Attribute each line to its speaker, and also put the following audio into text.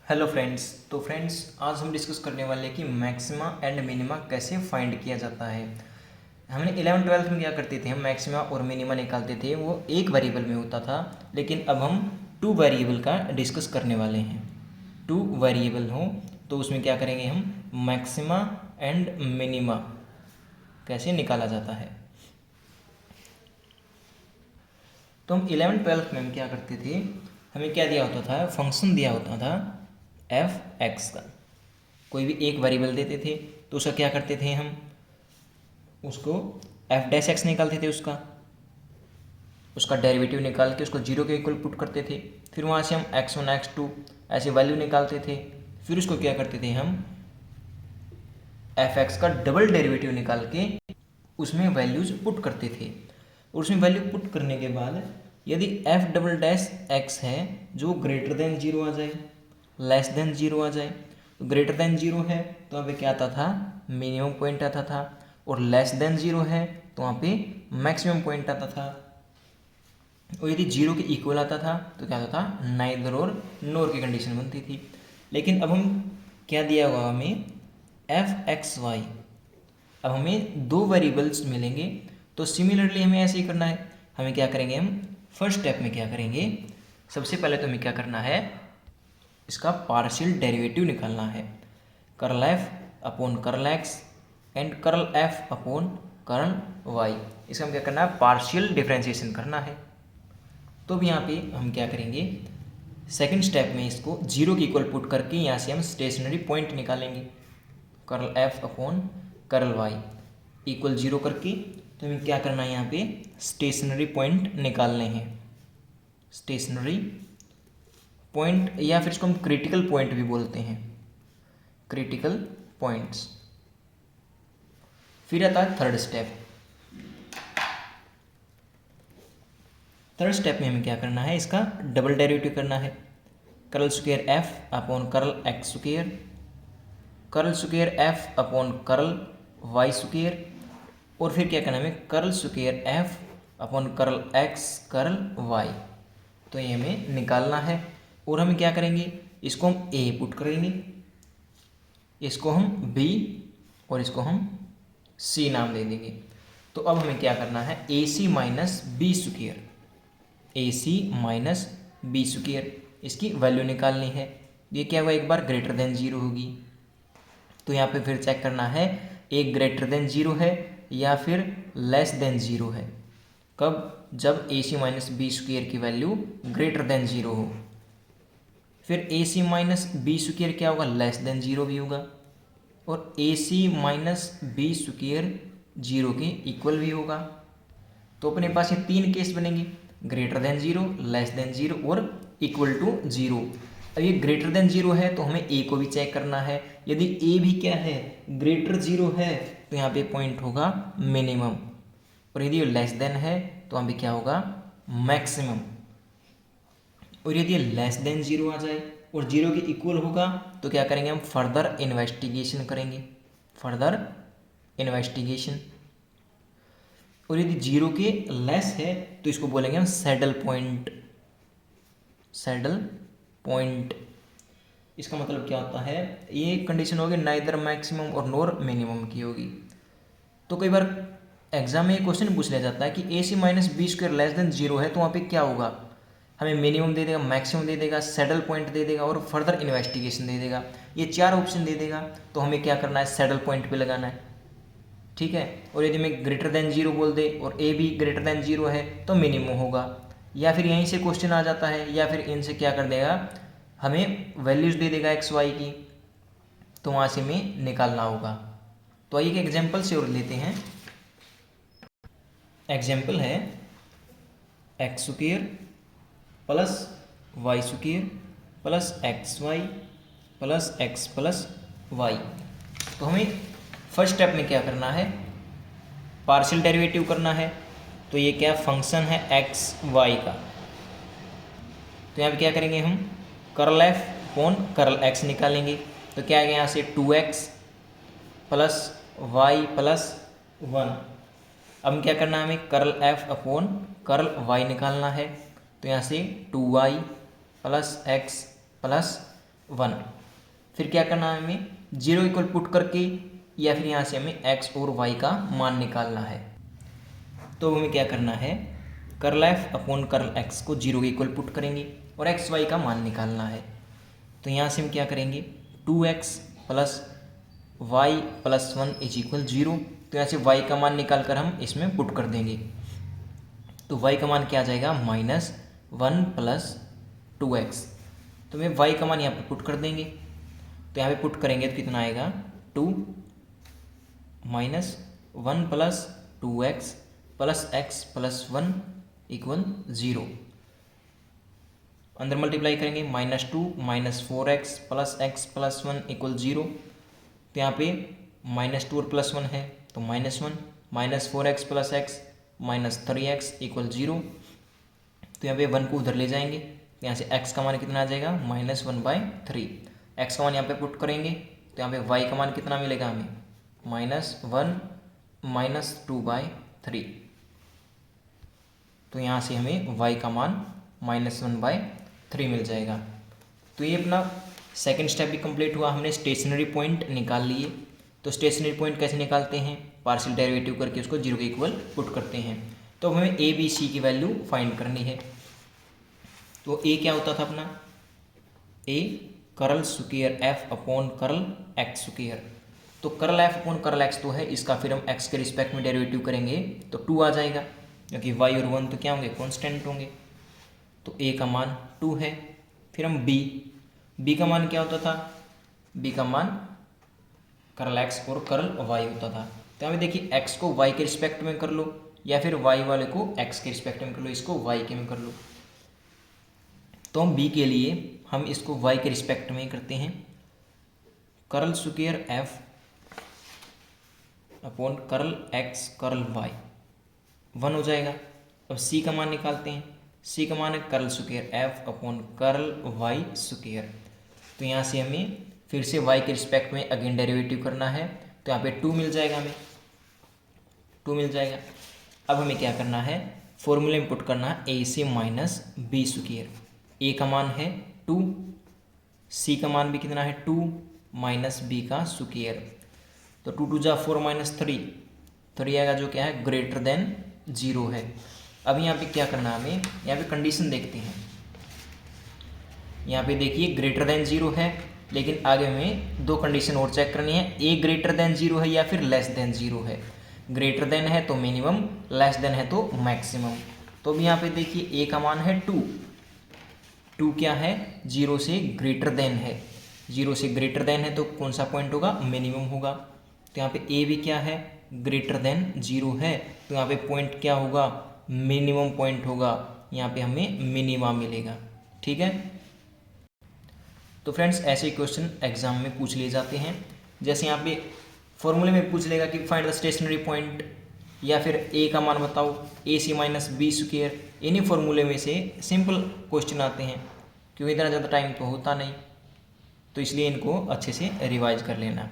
Speaker 1: Hello friends. तो friends आज हम डिस्कस करने वाले हैं कि मैक्सिमा एंड मिनिमा कैसे फाइंड किया जाता है। हमने 11th-12th में क्या करते थे, हम मैक्सिमा और मिनिमा निकालते थे, वो एक वेरिएबल में होता था। लेकिन अब हम टू वेरिएबल का डिस्कस करने वाले हैं। टू वेरिएबल हो तो उसमें क्या करेंगे, हम मैक्सिमा एंड मिनिमा कैसे निकाला जाता है। तो हम 11th-12th में हम क्या करते थे, हमें क्या दिया होता था, फंक्शन दिया होता था एफ एक्स का। कोई भी एक वेरिएबल देते थे तो उसका क्या करते थे, हम उसको एफ डैश एक्स निकालते थे, उसका डेरिवेटिव निकाल के उसको जीरो के इक्वल पुट करते थे। फिर वहाँ से हम x1 x2 ऐसे वैल्यू निकालते थे। फिर उसको क्या करते थे, हम एफ एक्स का डबल डेरिवेटिव निकाल के उसमें वैल्यूज पुट करते थे। और उसमें वैल्यू पुट करने के बाद यदि एफ डबल डैश एक्स है जो ग्रेटर देन जीरो आ जाए, लेस देन जीरो आ जाए, तो ग्रेटर देन जीरो है तो वहाँ पे क्या आता था, मिनिमम पॉइंट आता था। और लेस देन जीरो है तो वहाँ पे मैक्सिमम पॉइंट आता था। और यदि जीरो के इक्वल आता था तो क्या होता था, नाइदर और नोर की कंडीशन बनती थी। लेकिन अब हम क्या दिया हुआ हमें, एफ एक्स वाई। अब हमें दो वेरिएबल्स मिलेंगे तो सिमिलरली हमें ऐसे ही करना है। हमें क्या करेंगे, हम फर्स्ट स्टेप में क्या करेंगे, सबसे पहले तो हमें क्या करना है, इसका पार्शियल डेरिवेटिव निकालना है। Curl F upon curl x and curl F upon curl y, इसका हम क्या करना है, पार्शियल डिफरेंशिएशन करना है। तो अब यहाँ पे हम क्या करेंगे, सेकंड स्टेप में इसको जीरो की इक्वल पुट करके यहाँ से हम स्टेशनरी पॉइंट निकालेंगे। Curl F upon curl y equal zero करके तो हमें क्या करना है, यहाँ पे स्टेशनरी पॉइंट निकालने हैं। स्टेशनरी पॉइंट या फिर इसको हम क्रिटिकल पॉइंट भी बोलते हैं, क्रिटिकल पॉइंट्स। फिर आता है थर्ड स्टेप। थर्ड स्टेप में हमें क्या करना है, इसका डबल डेरिवेटिव करना है। Curl square F upon curl x square, curl square F upon curl Y square, और फिर क्या करना है हमें, curl square F upon curl x curl y. तो ये हमें निकालना है। और हम क्या करेंगे, इसको हम ए पुट करेंगे, इसको हम बी और इसको हम सी नाम दे देंगे। तो अब हमें क्या करना है, ए सी माइनस बी स्क्वायर, ए सी माइनस बी स्क्वायर, इसकी वैल्यू निकालनी है। ये क्या हुआ, एक बार ग्रेटर देन जीरो होगी तो यहाँ पे फिर चेक करना है एक ग्रेटर देन जीरो है या फिर लेस देन जीरो है। कब, जब ए सी माइनस बी स्क्वायर की वैल्यू ग्रेटर देन जीरो हो। फिर ए सी माइनस बी स्क्वायर क्या होगा, लेस देन जीरो भी होगा। और ए C minus B square zero के इक्वल भी होगा। तो अपने पास ये तीन केस बनेंगे, greater than zero, less than zero और इक्वल टू जीरो। अब ये ग्रेटर देन जीरो है तो हमें ए को भी चेक करना है। यदि ए भी क्या है, ग्रेटर जीरो है, तो यहाँ पे पॉइंट होगा मिनिमम। और यदि ये लेस देन है तो वहाँ पे क्या होगा, मैक्सिमम। और यदि लेस देन जीरो आ जाए और जीरो के इक्वल होगा तो क्या करेंगे, हम फर्दर इन्वेस्टिगेशन करेंगे, फर्दर इन्वेस्टिगेशन। और यदि जीरो के लेस है तो इसको बोलेंगे हम सैडल पॉइंट, सैडल पॉइंट। इसका मतलब क्या होता है, ये कंडीशन होगी नाइदर मैक्सिमम और नोर मिनिमम की होगी। तो कई बार एग्जाम में क्वेश्चन पूछ लिया जाता है कि A C minus B square less than zero है तो वहाँ पे क्या होगा, हमें मिनिमम दे देगा, मैक्सिमम दे देगा, सैडल पॉइंट दे देगा और फर्दर इन्वेस्टिगेशन दे देगा। ये चार ऑप्शन दे देगा तो हमें क्या करना है, सैडल पॉइंट पे लगाना है, ठीक है। और यदि मैं ग्रेटर देन जीरो बोल दे और ए भी ग्रेटर देन जीरो है तो मिनिमम होगा। या फिर यहीं से क्वेश्चन आ जाता है, या फिर इनसे क्या कर देगा, हमें वैल्यूज दे देगा एक्स वाई की, तो वहाँ से हमें निकालना होगा। तो आइए एक एग्जाम्पल से और लेते हैं। एग्जाम्पल है x square plus y square plus x y plus x plus y. तो हमें फर्स्ट स्टेप में क्या करना है, पार्शियल डेरिवेटिव करना है। तो ये क्या फंक्शन है एक्स वाई का, तो यहाँ पे क्या करेंगे, हम curl F upon curl x निकालेंगे। तो क्या आएगा यहाँ से 2x प्लस वाई प्लस 1। अब क्या करना है, हमें curl F upon curl y निकालना है। तो यहाँ से 2y प्लस एक्स प्लस 1। फिर क्या करना है हमें, 0 इक्वल पुट करके या फिर यहाँ से हमें x और y का मान निकालना है। तो हमें क्या करना है, curl F upon curl x को 0 के इक्वल पुट करेंगे और एक्स वाई का मान निकालना है। तो यहाँ से हम क्या करेंगे, 2x plus y plus 1 is equal 0। तो यहाँ से y का मान निकाल कर हम इसमें पुट कर देंगे। तो y का मान क्या आ जाएगा, -1 प्लस 2x। तो हमें y का मान यहाँ पे पुट कर देंगे। तो यहाँ पे पुट करेंगे तो कितना आएगा, 2 -1 plus 2x plus x plus 1 equal 0। अंदर मल्टीप्लाई करेंगे, -2 -4x plus x plus 1 equal 0। तो यहाँ पे -2 और +1 है तो -1 -4x plus x -3x equal 0। तो यहाँ पे 1 को उधर ले जाएंगे, तो यहाँ से x का मान कितना आ जाएगा, -1/3। x का मान यहाँ पे पुट करेंगे तो यहाँ पे y का मान कितना मिलेगा हमें, -1 -2/3। तो यहाँ से हमें y का मान -1/3 मिल जाएगा। तो ये अपना सेकंड स्टेप भी कंप्लीट हुआ, हमने स्टेशनरी पॉइंट निकाल लिए। तो स्टेशनरी पॉइंट कैसे निकालते हैं, पार्शियल डेरिवेटिव करके उसको 0 के इक्वल पुट करते हैं। तो हमें ए बी सी की वैल्यू फाइंड करनी है। तो ए क्या होता था अपना, a curl square F upon curl x square. तो curl F upon curl X तो है, इसका फिर हम एक्स के रिस्पेक्ट में डेरिवेटिव करेंगे तो 2 आ जाएगा, क्योंकि वाई और 1 तो क्या होंगे, कॉन्स्टेंट होंगे। तो ए का मान 2 है। फिर हम बी का मान क्या होता था, बी का मान कर्ल एक्स और कर्ल वाई होता था। तो हमें देखिए एक्स को वाई के रिस्पेक्ट में कर लो या फिर वाई वाले को एक्स के रिस्पेक्ट में कर लो, इसको वाई के में कर लो। तो हम बी के लिए हम इसको वाई के रिस्पेक्ट में करते हैं, curl square F upon curl x curl y 1 हो जाएगा। अब सी का मान निकालते हैं, सी का मान है curl square F upon curl Y square. तो यहाँ से हमें फिर से y के रिस्पेक्ट में अगेन डेरिवेटिव करना है, तो यहाँ पे 2 मिल जाएगा, हमें 2 मिल जाएगा। अब हमें क्या करना है, फॉर्मूले में पुट करना है a से माइनस बी स्क्वायर। ए का मान है 2, सी का मान भी कितना है 2 माइनस बी का स्क्वायर। तो 2 2 जा 4 -3 आएगा, जो क्या है ग्रेटर देन 0 है। अब यहाँ पे क्या करना है हमें, यहाँ पे कंडीशन देखते हैं। यहाँ पे देखिए ग्रेटर देन 0 है, लेकिन आगे हमें 2 कंडीशन और चेक करनी है, ए ग्रेटर देन 0 है या फिर लेस देन 0 है। ग्रेटर देन है तो मिनिमम, लेस देन है तो मैक्सिमम। तो अब यहाँ पे देखिए ए का मान है 2 क्या है, 0 से ग्रेटर देन है, 0 से ग्रेटर देन है तो कौन सा पॉइंट होगा, मिनिमम होगा। तो यहाँ पे ए भी क्या है, ग्रेटर देन 0 है, तो यहाँ पे पॉइंट क्या होगा, मिनिमम पॉइंट होगा, यहाँ पे हमें मिनिमा मिलेगा। ठीक है। तो फ्रेंड्स ऐसे क्वेश्चन एग्जाम में पूछ लिए जाते हैं। जैसे यहाँ पे फॉर्मूले में पूछ लेगा कि फाइंड द स्टेशनरी पॉइंट, या फिर ए का मान बताओ, ए सी माइनस बी स्क्वायर। इन्हीं फॉर्मूले में से सिंपल क्वेश्चन आते हैं, क्योंकि इतना ज़्यादा टाइम तो होता नहीं, तो इसलिए इनको अच्छे से रिवाइज कर लेना।